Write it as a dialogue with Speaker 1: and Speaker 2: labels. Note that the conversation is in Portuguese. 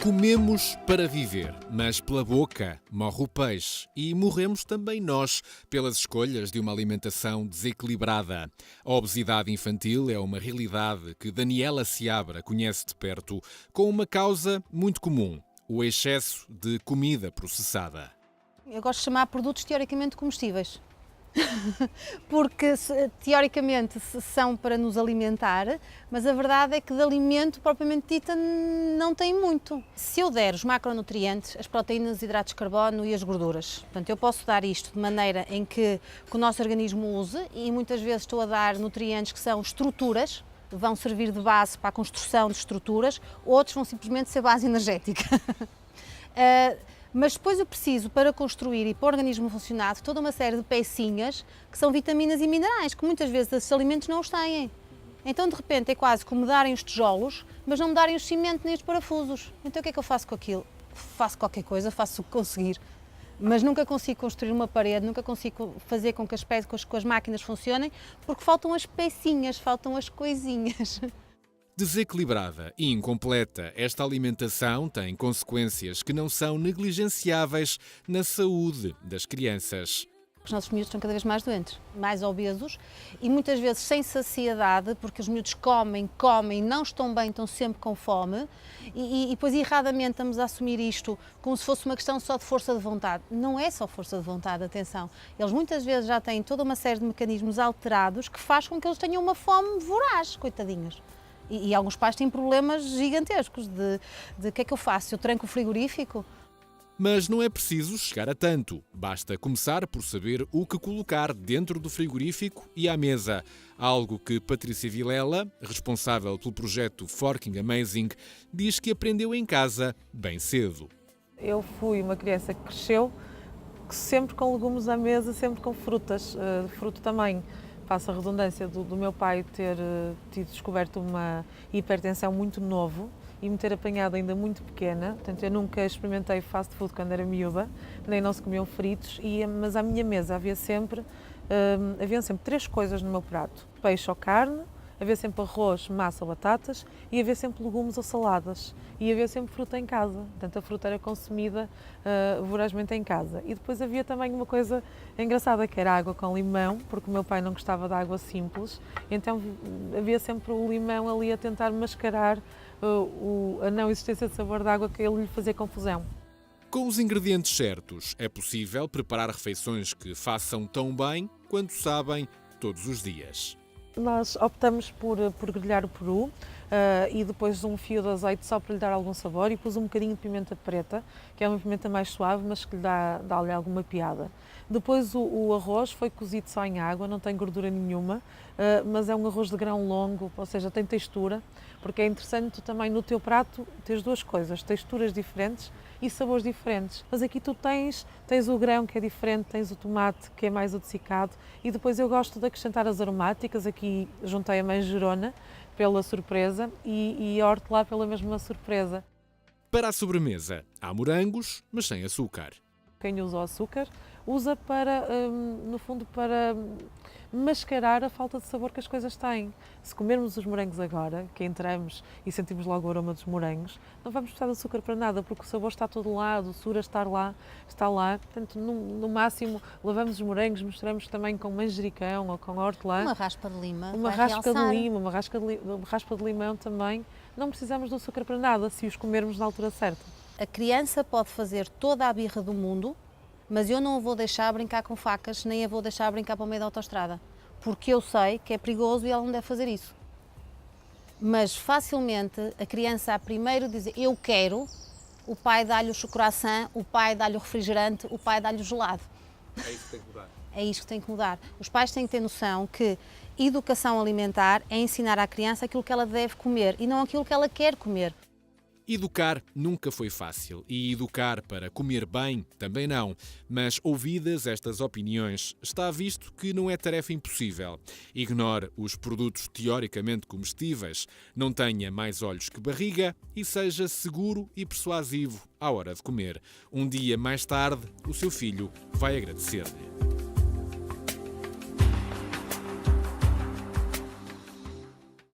Speaker 1: Comemos para viver, mas pela boca morre o peixe e morremos também nós pelas escolhas de uma alimentação desequilibrada. A obesidade infantil é uma realidade que Daniela Seabra conhece de perto, com uma causa muito comum: o excesso de comida processada.
Speaker 2: Eu gosto de chamar produtos teoricamente comestíveis. Porque teoricamente são para nos alimentar, mas a verdade é que de alimento propriamente dita não tem muito. Se eu der os macronutrientes, as proteínas, os hidratos de carbono e as gorduras, portanto eu posso dar isto de maneira em que o nosso organismo use, e muitas vezes estou a dar nutrientes que são estruturas, vão servir de base para a construção de estruturas, outros vão simplesmente ser base energética. Mas depois eu preciso, para construir e para o organismo funcionar, toda uma série de pecinhas que são vitaminas e minerais, que muitas vezes esses alimentos não os têm. Então, de repente, é quase como me darem os tijolos, mas não me darem os cimentos nem os parafusos. Então, o que é que eu faço com aquilo? Faço qualquer coisa, faço o que conseguir, mas nunca consigo construir uma parede, nunca consigo fazer com que as máquinas funcionem, porque faltam as pecinhas, faltam as coisinhas.
Speaker 1: Desequilibrada e incompleta, esta alimentação tem consequências que não são negligenciáveis na saúde das crianças.
Speaker 2: Os nossos miúdos estão cada vez mais doentes, mais obesos e muitas vezes sem saciedade, porque os miúdos comem, não estão bem, estão sempre com fome e depois erradamente estamos a assumir isto como se fosse uma questão só de força de vontade. Não é só força de vontade, atenção. Eles muitas vezes já têm toda uma série de mecanismos alterados que faz com que eles tenham uma fome voraz, coitadinhos. E alguns pais têm problemas gigantescos de o que é que eu faço? Eu tranco o frigorífico?
Speaker 1: Mas não é preciso chegar a tanto. Basta começar por saber o que colocar dentro do frigorífico e à mesa. Algo que Patrícia Vilela, responsável pelo projeto Forking Amazing, diz que aprendeu em casa bem cedo.
Speaker 3: Eu fui uma criança que cresceu sempre com legumes à mesa, sempre com frutas, fruto também. Faço a redundância do meu pai ter tido descoberto uma hipertensão muito novo e me ter apanhado ainda muito pequena. Portanto, eu nunca experimentei fast food quando era miúda, nem não se comiam fritos, mas à minha mesa havia sempre 3 coisas no meu prato: peixe ou carne, havia sempre arroz, massa ou batatas e havia sempre legumes ou saladas. E havia sempre fruta em casa, portanto a fruta era consumida vorazmente em casa. E depois havia também uma coisa engraçada, que era água com limão, porque o meu pai não gostava de água simples, então havia sempre o limão ali a tentar mascarar a não existência de sabor de água, que ele lhe fazia confusão.
Speaker 1: Com os ingredientes certos, é possível preparar refeições que façam tão bem quanto sabem todos os dias.
Speaker 3: Nós optamos por grelhar o peru e depois um fio de azeite só para lhe dar algum sabor, e pus um bocadinho de pimenta preta, que é uma pimenta mais suave, mas que lhe dá-lhe alguma piada. Depois o arroz foi cozido só em água, não tem gordura nenhuma, mas é um arroz de grão longo, ou seja, tem textura, porque é interessante tu também no teu prato teres 2 coisas, texturas diferentes e sabores diferentes. Mas aqui tu tens o grão, que é diferente, tens o tomate, que é mais adocicado, e depois eu gosto de acrescentar as aromáticas. Aqui juntei a manjerona pela surpresa e a hortelã pela mesma surpresa.
Speaker 1: Para a sobremesa, há morangos, mas sem açúcar.
Speaker 3: Quem usa o açúcar usa para, no fundo, para mascarar a falta de sabor que as coisas têm. Se comermos os morangos agora, que entramos e sentimos logo o aroma dos morangos, não vamos precisar de açúcar para nada, porque o sabor está todo lá, a doçura está lá. Portanto, no máximo, lavamos os morangos, misturamos também com manjericão ou com hortelã.
Speaker 2: Uma raspa de lima.
Speaker 3: Uma raspa de lima, uma raspa de limão também. Não precisamos de açúcar para nada, se os comermos na altura certa.
Speaker 2: A criança pode fazer toda a birra do mundo, mas eu não a vou deixar brincar com facas, nem a vou deixar brincar para o meio da autoestrada, porque eu sei que é perigoso e ela não deve fazer isso. Mas facilmente a criança, a primeiro dizer eu quero, o pai dá-lhe o chocoração, o pai dá-lhe o refrigerante, o pai dá-lhe o gelado.
Speaker 1: É isso que tem que mudar.
Speaker 2: É isto que tem que mudar. Os pais têm que ter noção que educação alimentar é ensinar à criança aquilo que ela deve comer e não aquilo que ela quer comer.
Speaker 1: Educar nunca foi fácil e educar para comer bem também não. Mas, ouvidas estas opiniões, está visto que não é tarefa impossível. Ignore os produtos teoricamente comestíveis, não tenha mais olhos que barriga e seja seguro e persuasivo à hora de comer. Um dia mais tarde, o seu filho vai agradecer-lhe.